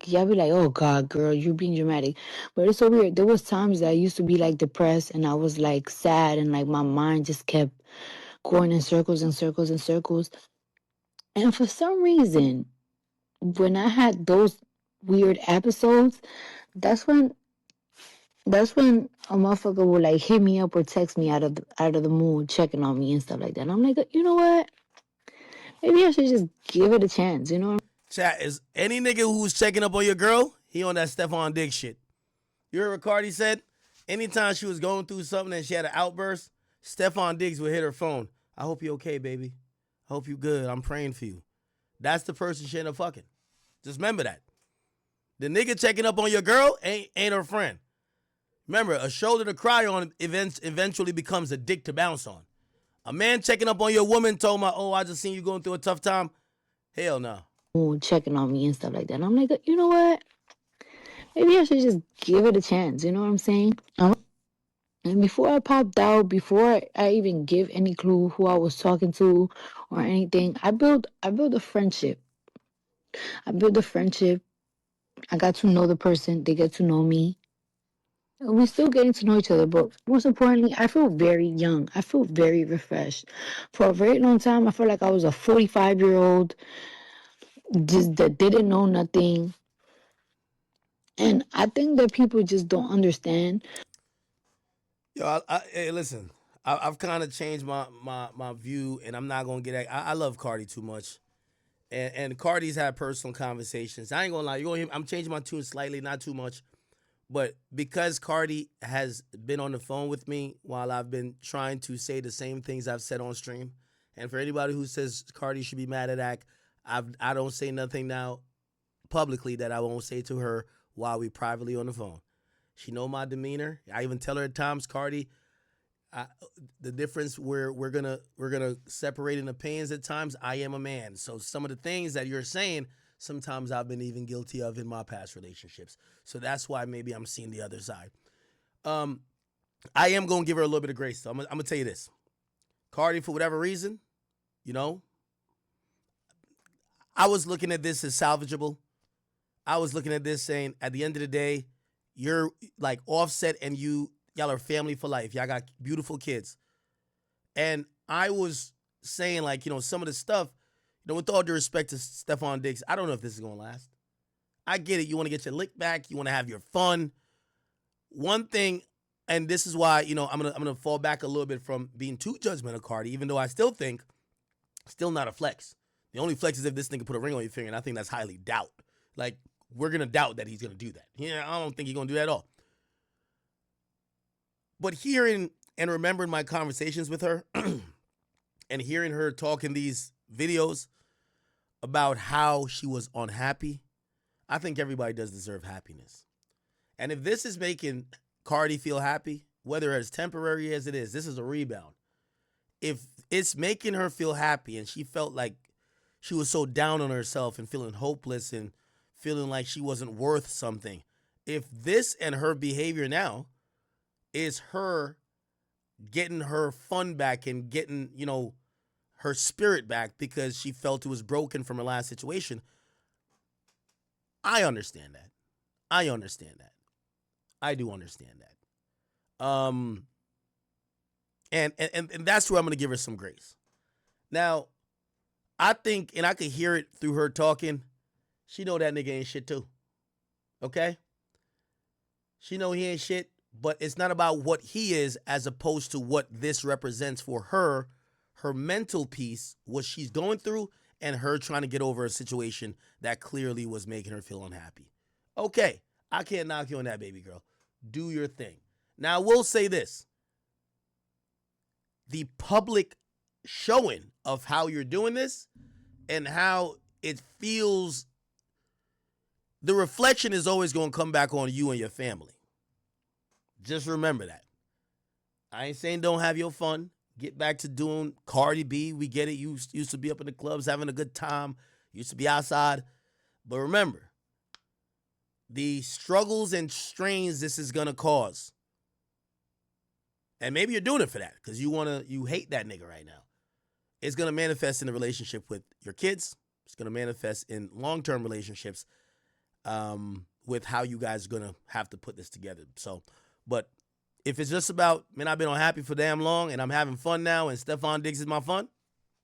y'all be like, oh God, girl, you're being dramatic. But it's so weird. There was times that I used to be like depressed and I was like sad and like my mind just kept going in circles and circles and circles. And for some reason, when I had those weird episodes, that's when that's when a motherfucker will like hit me up or text me out of the mood, checking on me and stuff like that. And I'm like, you know what? Maybe I should just give it a chance. You know? Chat is any nigga who's checking up on your girl, he on that Stefon Diggs shit. You heard what Cardi said? Anytime she was going through something and she had an outburst, Stefon Diggs would hit her phone. I hope you okay, baby. I hope you good. I'm praying for you. That's the person she end up fucking. Just remember that. The nigga checking up on your girl ain't her friend. Remember, a shoulder to cry on eventually becomes a dick to bounce on. A man checking up on your woman told my, oh, I just seen you going through a tough time. Hell no. Mood, checking on me and stuff like that. And I'm like, you know what? Maybe I should just give it a chance. You know what I'm saying? And before I popped out, before I even give any clue who I was talking to or anything, I built a friendship. I built a friendship. I got to know the person. They get to know me. We're still getting to know each other, but most importantly, I feel very young. I feel very refreshed. For a very long time, I felt like I was a 45-year-old just that didn't know nothing. And I think that people just don't understand. Yo, hey, listen. I've kind of changed my view, and I'm not gonna get. I love Cardi too much, and Cardi's had personal conversations. I ain't gonna lie. I'm changing my tune slightly, not too much, but because Cardi has been on the phone with me while I've been trying to say the same things I've said on stream, and for anybody who says Cardi should be mad at Act, I don't say nothing now publicly that I won't say to her while we privately on the phone. She know my demeanor. I even tell her at times, Cardi, the difference we're gonna separate in opinions at times. I am a man, so some of the things that you're saying, sometimes I've been even guilty of in my past relationships. So that's why maybe I'm seeing the other side. I am gonna give her a little bit of grace. So I'm gonna tell you this, Cardi, for whatever reason, you know, I was looking at this as salvageable. I was looking at this saying, at the end of the day, you're like Offset and y'all are family for life. Y'all got beautiful kids. And I was saying, like, some of the stuff, with all due respect to Stefon Diggs, I don't know if this is going to last. I get it. You want to get your lick back. You want to have your fun. One thing, and this is why, I'm gonna fall back a little bit from being too judgmental, Cardi, even though I still think, still not a flex. The only flex is if this nigga put a ring on your finger, and I think that's highly doubt. Like, we're going to doubt that he's going to do that. Yeah, I don't think he's going to do that at all. But hearing and remembering my conversations with her and hearing her talk in these videos about how she was unhappy, I think everybody does deserve happiness. And if this is making Cardi feel happy, whether as temporary as it is, this is a rebound. If it's making her feel happy and she felt like she was so down on herself and feeling hopeless and feeling like she wasn't worth something, if this and her behavior now is her getting her fun back and getting, her spirit back because she felt it was broken from her last situation, I understand that. I understand that. I do understand that. And that's where I'm going to give her some grace. Now, I think, and I could hear it through her talking, she know that nigga ain't shit too. Okay? She know he ain't shit, but it's not about what he is as opposed to what this represents for her, her mental piece, what she's going through, and her trying to get over a situation that clearly was making her feel unhappy. Okay, I can't knock you on that, baby girl. Do your thing. Now, I will say this. The public showing of how you're doing this and how it feels, the reflection is always going to come back on you and your family. Just remember that. I ain't saying don't have your fun. Get back to doing Cardi B. We get it. You used to be up in the clubs having a good time. Used to be outside. But remember, the struggles and strains this is going to cause. And maybe you're doing it for that because you hate that nigga right now. It's going to manifest in the relationship with your kids. It's going to manifest in long-term relationships. with how you guys are gonna have to put this together. So, but if it's just about, man, I've been unhappy for damn long and I'm having fun now and Stefon Diggs is my fun,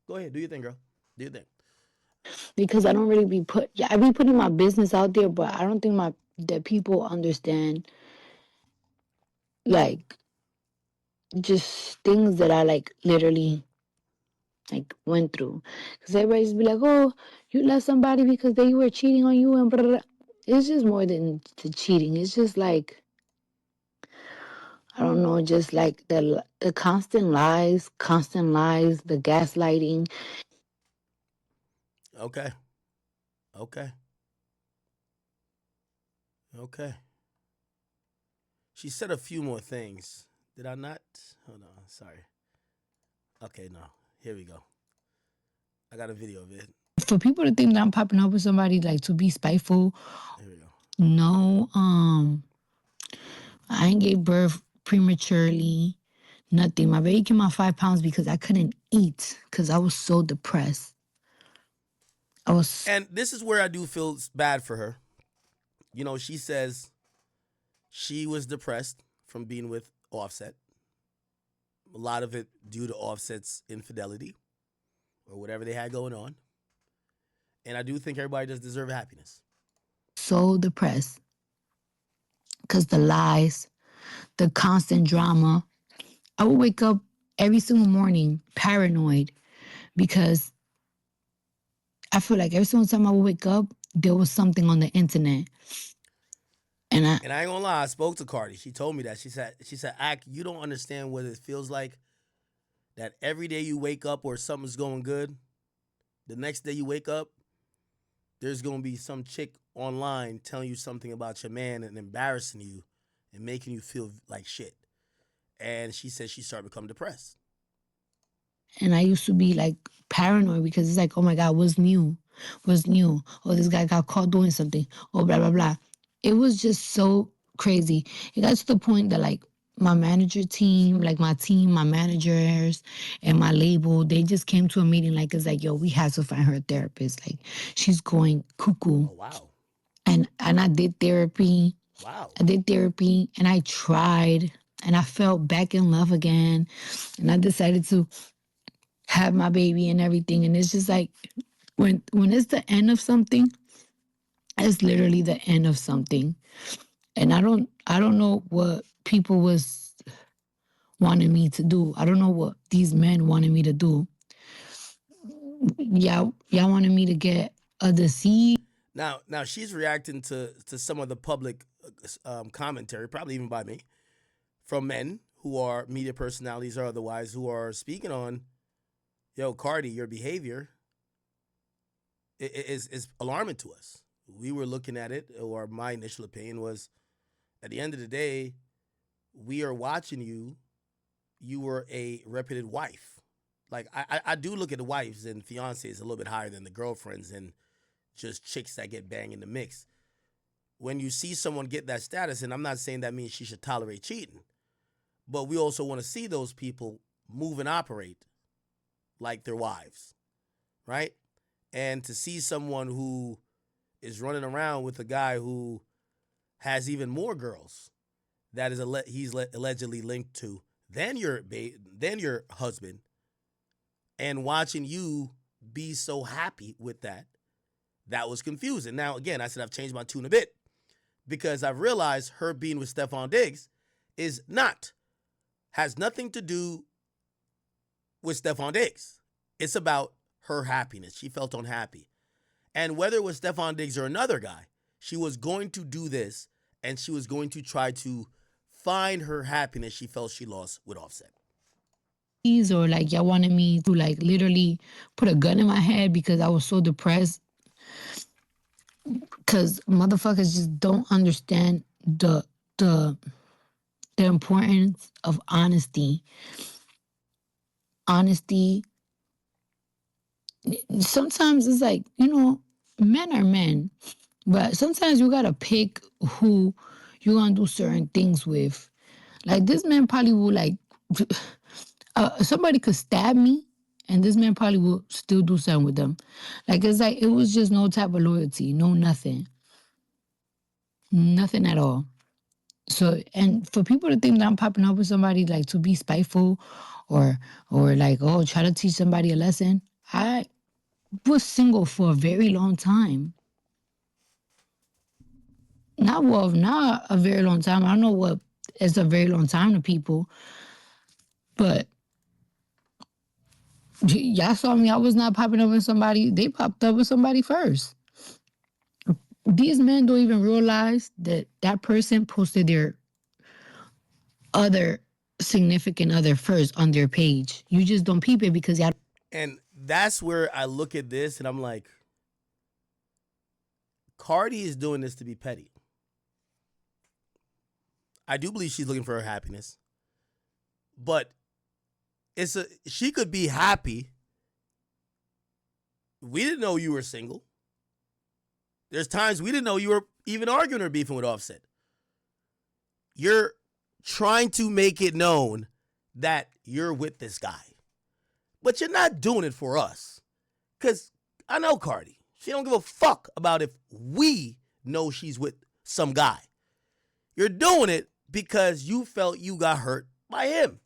go ahead, do your thing, girl. Do your thing. because I don't really be put. Yeah, I be putting my business out there, but I don't think my that people understand like just things that I like literally like went through. Because everybody's be like, "Oh, you left somebody because they were cheating on you," and blah, blah, blah. It's just more than the cheating. It's just like I don't know, just like the constant lies, the gaslighting. Okay. Okay. Okay. She said a few more things. Did I not? Hold on. Sorry. Okay, no. Here we go. I got a video of it. For people to think that I'm popping up with somebody like to be spiteful, Here we go. no, I ain't gave birth prematurely. Nothing. My baby came out 5 pounds because I couldn't eat because I was so depressed. I was And this is where I do feel bad for her. You know, she says she was depressed from being with Offset. A lot of it due to Offset's infidelity or whatever they had going on. And I do think everybody does deserve happiness. so depressed because the lies, the constant drama. I would wake up every single morning paranoid because I feel like every single time I would wake up, there was something on the internet. And I And I ain't gonna lie, I spoke to Cardi. She told me that. She said, Ak, you don't understand what it feels like that every day you wake up or something's going good, the next day you wake up, there's gonna be some chick online telling you something about your man and embarrassing you and making you feel like shit. And she said she started becoming depressed. and I used to be like paranoid because it's like, oh my God, what's new? What's new? Oh, this guy got caught doing something. Oh, blah, blah, blah. It was just so crazy. It got to the point that like my manager team, like my team, my managers and my label, they just came to a meeting like it's like, yo, we have to find her a therapist. Like she's going cuckoo. Oh wow. And I did therapy. Wow. I did therapy and I tried and I felt back in love again. And I decided to have my baby and everything. And it's just like when it's the end of something, it's literally the end of something. And I don't know what people was wanting me to do. I don't know what these men wanted me to do. Y'all wanted me to get a disease. Now she's reacting to some of the public commentary, probably even by me, from men who are media personalities or otherwise who are speaking on, yo, Cardi, your behavior is alarming to us. We were looking at it, or my initial opinion was, at the end of the day, we are watching you. You were a reputed wife. Like I do look at the wives and fiancés a little bit higher than the girlfriends and just chicks that get banged in the mix. When you see someone get that status, and I'm not saying that means she should tolerate cheating, but we also want to see those people move and operate like their wives, right? And to see someone who is running around with a guy who has even more girls that is he's allegedly linked to than your husband, and watching you be so happy with that was confusing. Now again, I said I've changed my tune a bit because I've realized her being with Stefon Diggs is not has nothing to do with Stefon Diggs. It's about her happiness. She felt unhappy. And whether it was Stefon Diggs or another guy, she was going to do this and she was going to try to find her happiness she felt she lost with Offset. Or like y'all wanted me to like literally put a gun in my head because I was so depressed. Cause motherfuckers just don't understand the the importance of honesty. Honesty. Sometimes it's like, men are men, but sometimes you gotta pick who you're gonna do certain things with. Like this man probably will like somebody could stab me and this man probably will still do something with them. Like it's like it was just no type of loyalty, no nothing. Nothing at all. So, and for people to think that I'm popping up with somebody like to be spiteful or like, oh, try to teach somebody a lesson, I was single for a very long time. Not a very long time. I don't know what is a very long time to people, but y'all saw me. I was not popping up with somebody. They popped up with somebody first. These men don't even realize that that person posted their other significant other first on their page. You just don't peep it because y'all. And that's where I look at this and I'm like, Cardi is doing this to be petty. I do believe she's looking for her happiness. But she could be happy. We didn't know you were single. There's times we didn't know you were even arguing or beefing with Offset. You're trying to make it known that you're with this guy. But you're not doing it for us. Because I know Cardi. She don't give a fuck about if we know she's with some guy. You're doing it because you felt you got hurt by him.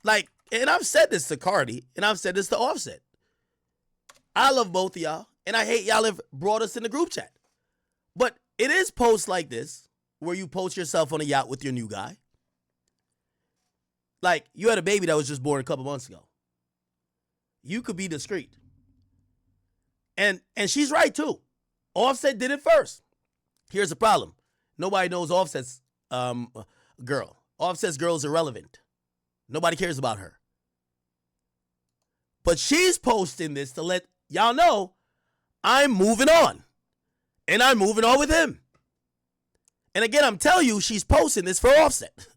Like, and I've said this to Cardi, and I've said this to Offset. I love both of y'all, and I hate y'all have brought us in the group chat. But it is posts like this, where you post yourself on a yacht with your new guy. Like, you had a baby that was just born a couple months ago. You could be discreet. And she's right, too. Offset did it first. Here's the problem. Nobody knows Offset's girl. Offset's girl is irrelevant. Nobody cares about her. But she's posting this to let y'all know I'm moving on. And I'm moving on with him. And again, I'm telling you, she's posting this for Offset.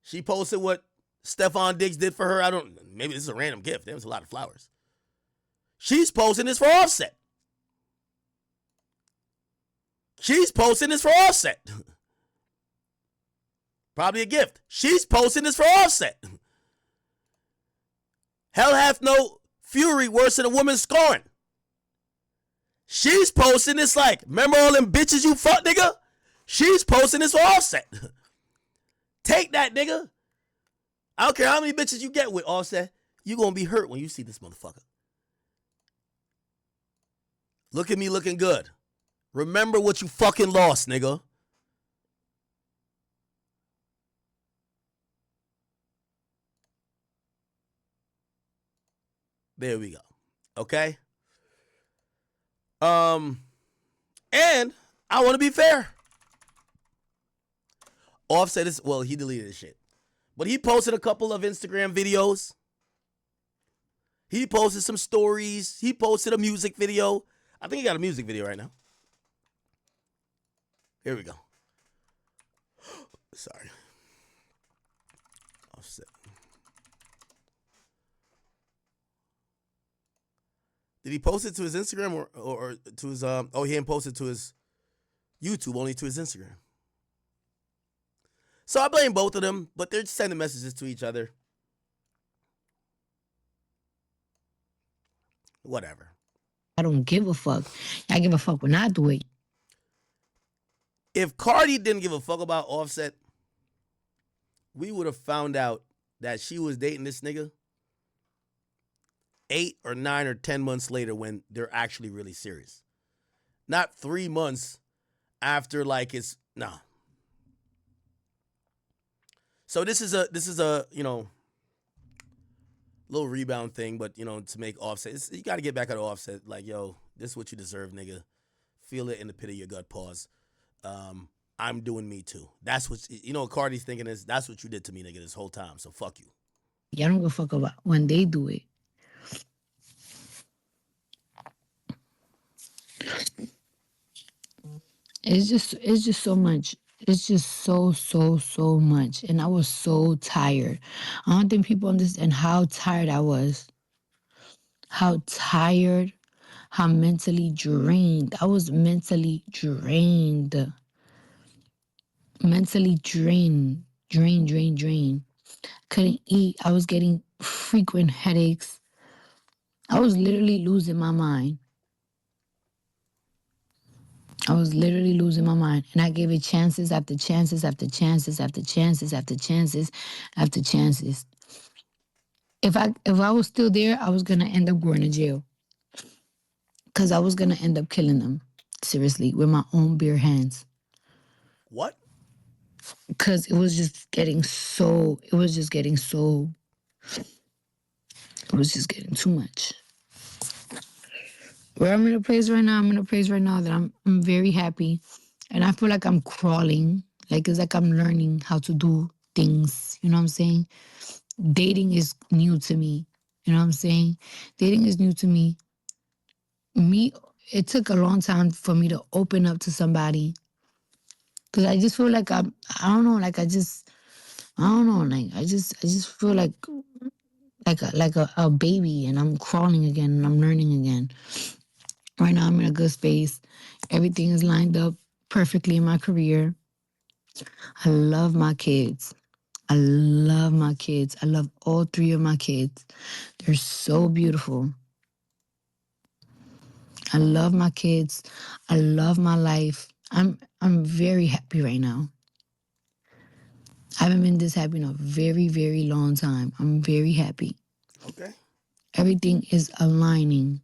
She posted what Stefon Diggs did for her. Maybe this is a random gift. There was a lot of flowers. She's posting this for Offset. She's posting this for Offset. Probably a gift. She's posting this for Offset. Hell hath no fury worse than a woman scorned. She's posting this like, remember all them bitches you fuck, nigga? She's posting this for Offset. Take that, nigga. I don't care how many bitches you get with Offset. You gonna be hurt when you see this motherfucker. Look at me looking good. Remember what you fucking lost, nigga. There we go. Okay? And I want to be fair. Offset is, well, he deleted his shit. But he posted a couple of Instagram videos. He posted some stories. He posted a music video. I think he got a music video right now. Here we go. Sorry. Offset. Did he post it to his Instagram or to his he didn't post it to his YouTube, only to his Instagram. So I blame both of them, but they're sending messages to each other. Whatever. I don't give a fuck. I give a fuck when I do it. If Cardi didn't give a fuck about Offset, we would have found out that she was dating this nigga 8 or 9 or 10 months later when they're actually really serious. Not 3 months after like it's nah. So this is a little rebound thing, but to make Offset, you got to get back at Offset. Like, yo, this is what you deserve, nigga. Feel it in the pit of your gut. Pause. I'm doing me too. That's what Cardi's thinking is that's what you did to me, nigga, this whole time. So fuck you. Y'all don't give a fuck about when they do it. It's just so much. It's just so much. And I was so tired. I don't think people understand how tired I was. How tired, how mentally drained. I was mentally drained. Mentally drained. Drained. Couldn't eat. I was getting frequent headaches. I was literally losing my mind. I was literally losing my mind. And I gave it chances after chances after chances after chances after chances after chances. If I was still there, I was gonna end up going to jail. Cause I was gonna end up killing them. Seriously, with my own bare hands. What? Cause it was just getting too much. Where I'm in a place right now, that I'm very happy. And I feel like I'm crawling. Like it's like I'm learning how to do things. You know what I'm saying? Dating is new to me. You know what I'm saying? Dating is new to me. Me, it took a long time for me to open up to somebody. Cause I just feel like I don't know, like I don't know, like I just feel like a baby and I'm crawling again and I'm learning again. Right now I'm in a good space. Everything is lined up perfectly in my career. I love my kids. I love my kids. I love all three of my kids. They're so beautiful. I love my kids. I love my life. I'm very happy right now. I haven't been this happy in a very, very long time. I'm very happy. Okay. Everything is aligning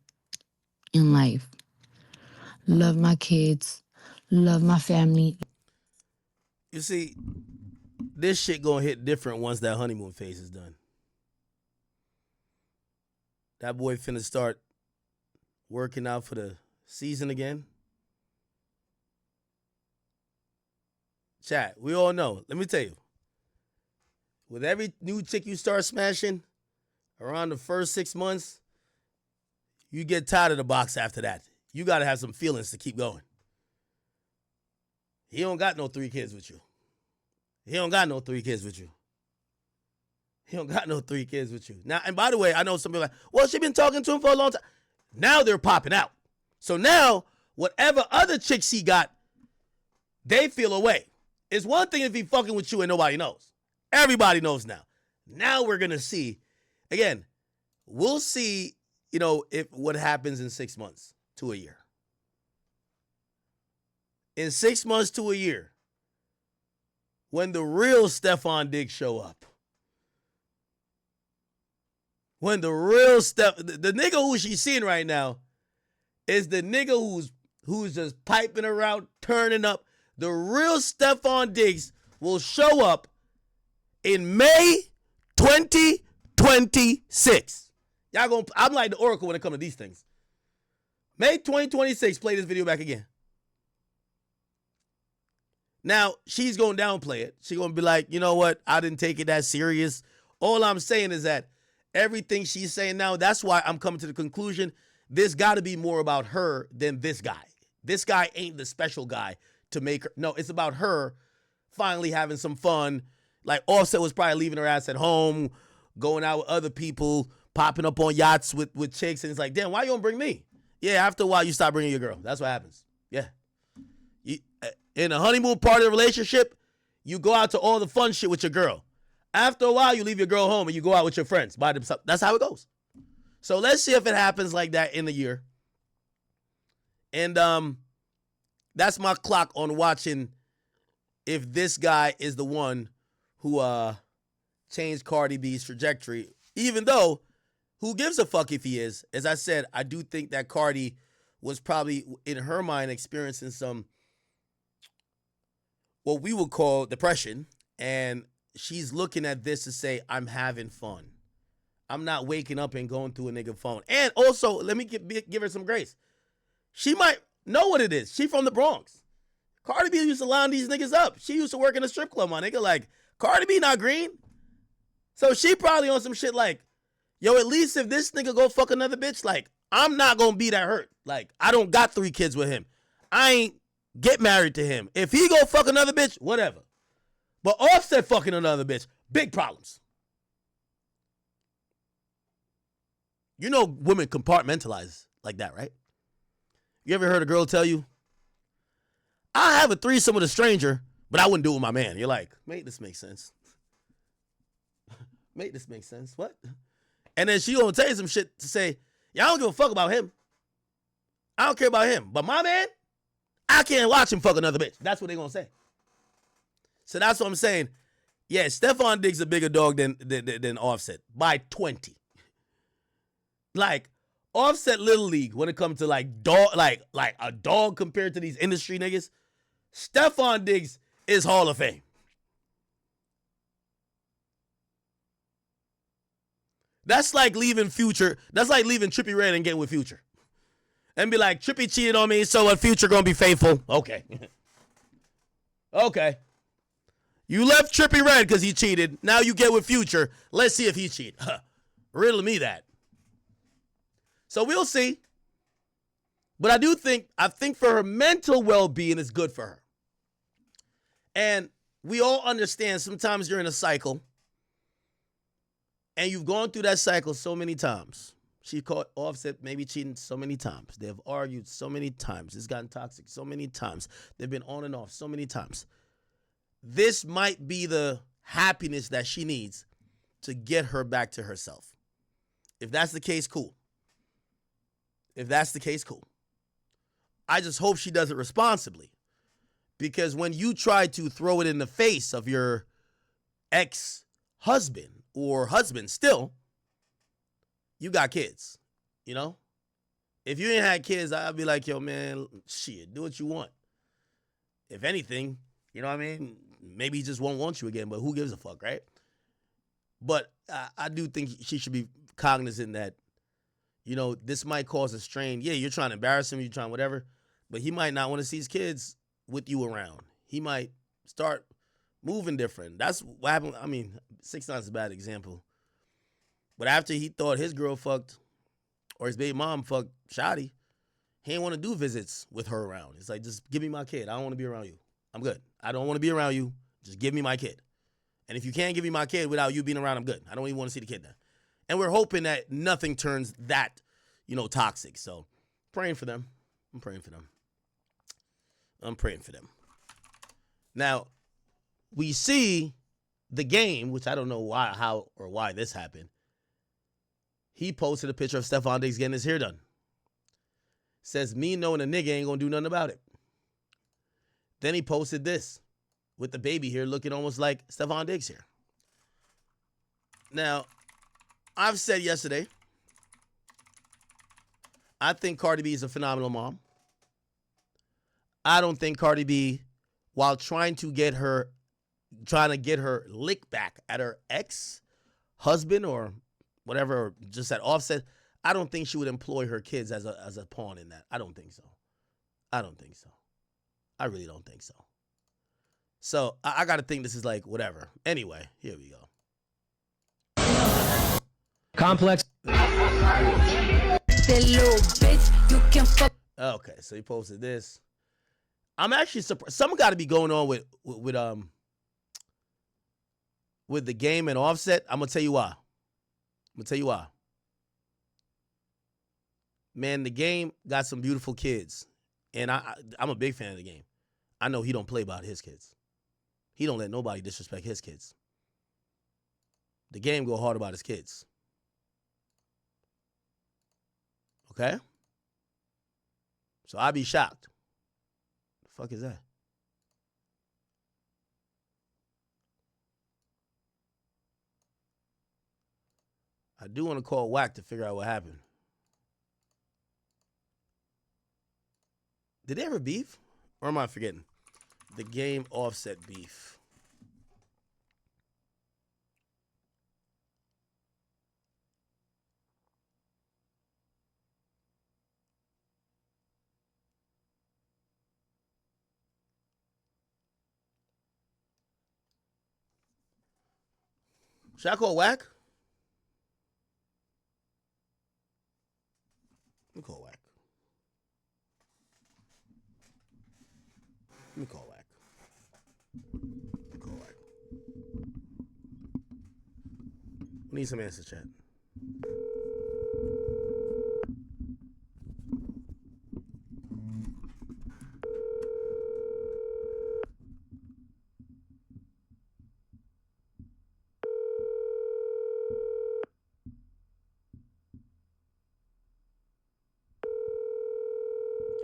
in life. Love my kids. Love my family. You see, this shit gonna hit different once that honeymoon phase is done. That boy finna start working out for the season again. Chat, we all know. Let me tell you, with every new chick you start smashing around the first 6 months, you get tired of the box after that. You gotta have some feelings to keep going. He don't got no 3 kids with you. He don't got no 3 kids with you. He don't got no 3 kids with you. Now, and by the way, I know some people are like, well, she been talking to him for a long time. Now they're popping out. So now, whatever other chicks he got, they feel away. It's one thing if he fucking with you and nobody knows. Everybody knows now. Now we're gonna see. Again, we'll see, if what happens in 6 months to a year. In 6 months to a year, when the real Stefon Diggs show up. When the real the nigga who she's seeing right now is the nigga who's just piping around, turning up. The real Stefon Diggs will show up in May 2026. I'm like the Oracle when it comes to these things. May 2026, play this video back again. Now, she's going to downplay it. She's going to be like, you know what? I didn't take it that serious. All I'm saying is that everything she's saying now, that's why I'm coming to the conclusion this got to be more about her than this guy. This guy ain't the special guy to make her. No, it's about her finally having some fun. Like Offset was probably leaving her ass at home, going out with other people, popping up on yachts with chicks. And it's like, damn, why you don't bring me? Yeah, after a while, you stop bringing your girl. That's what happens. Yeah. In a honeymoon part of the relationship, you go out to all the fun shit with your girl. After a while, you leave your girl home and you go out with your friends by themselves. That's how it goes. So let's see if it happens like that in a year. And that's my clock on watching if this guy is the one who changed Cardi B's trajectory. Even though, who gives a fuck if he is? As I said, I do think that Cardi was probably, in her mind, experiencing some, what we would call depression. And she's looking at this to say, I'm having fun. I'm not waking up and going through a nigga phone. And also, let me give her some grace. She might know what it is. She from the Bronx. Cardi B used to line these niggas up. She used to work in a strip club, my nigga. Like, Cardi B not green. So she probably on some shit like, yo, at least if this nigga go fuck another bitch, like, I'm not gonna be that hurt. Like, I don't got 3 kids with him. I ain't get married to him. If he go fuck another bitch, whatever. But Offset fucking another bitch, big problems. You know women compartmentalize like that, right? You ever heard a girl tell you, I have a threesome with a stranger, but I wouldn't do it with my man. You're like, mate, this makes sense. Mate, this makes sense. What? And then she gonna tell you some shit to say, Y'all don't give a fuck about him. I don't care about him. But my man, I can't watch him fuck another bitch. That's what they gonna say. So that's what I'm saying. Yeah, Stefon Diggs a bigger dog than Offset by 20. Like, Offset Little League when it comes to like dog, like a dog compared to these industry niggas. Stefon Diggs is Hall of Fame. That's like leaving Future. That's like leaving Trippie Redd and getting with Future. And be like, Trippie cheated on me, so what? Future gonna be faithful. Okay. Okay. You left Trippie Redd because he cheated. Now you get with Future. Let's see if he cheated. Huh. Riddle me that. So we'll see. But I think for her mental well-being is good for her. And we all understand sometimes you're in a cycle and you've gone through that cycle so many times. She caught Offset maybe cheating so many times. They've argued so many times. It's gotten toxic so many times. They've been on and off so many times. This might be the happiness that she needs to get her back to herself. If that's the case, cool. If that's the case, cool. I just hope she does it responsibly. Because when you try to throw it in the face of your ex-husband or husband still, you got kids, you know? If you ain't had kids, I'd be like, yo, man, shit, do what you want. If anything, you know what I mean? Maybe he just won't want you again, but who gives a fuck, right? But I do think she should be cognizant that, you know, this might cause a strain. Yeah, you're trying to embarrass him, you're trying whatever, but he might not want to see his kids with you around. He might start moving different. That's what happened. I mean, 6ix9ine is a bad example. But after he thought his girl fucked or his baby mom fucked Shotty, he didn't want to do visits with her around. It's like, just give me my kid. I don't want to be around you. I'm good. I don't want to be around you. Just give me my kid. And if you can't give me my kid without you being around, I'm good. I don't even want to see the kid now. And we're hoping that nothing turns that, you know, toxic. So praying for them. I'm praying for them. I'm praying for them. Now, we see The Game, which I don't know why this happened. He posted a picture of Stefon Diggs getting his hair done. Says, me knowing a nigga ain't gonna do nothing about it. Then he posted this with the baby here looking almost like Stefon Diggs here. Now, I've said yesterday, I think Cardi B is a phenomenal mom. I don't think Cardi B, while trying to get her lick back at her ex-husband or whatever, or just at Offset, I don't think she would employ her kids as a pawn in that. I don't think so. I really don't think so. So I got to think this is like whatever. Anyway, here we go. Complex. Okay, so he posted this. I'm actually surprised. Something got to be going on with The Game and Offset. I'm gonna tell you why. Man, The Game got some beautiful kids, and I'm a big fan of The Game. I know he don't play about his kids. He don't let nobody disrespect his kids. The Game go hard about his kids. Okay? So I'd be shocked. The fuck is that? I do want to call Whack to figure out what happened. Did they ever beef? Or am I forgetting? The Game Offset beef. Should I call Whack? Let me call Whack. We need some answers, chat.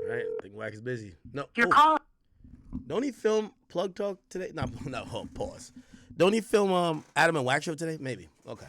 All right, I think Wack is busy. No. Your Oh, call. don't he film Plug Talk today? No, no. Pause. Don't he film Adam and Wack show today? Maybe. Okay.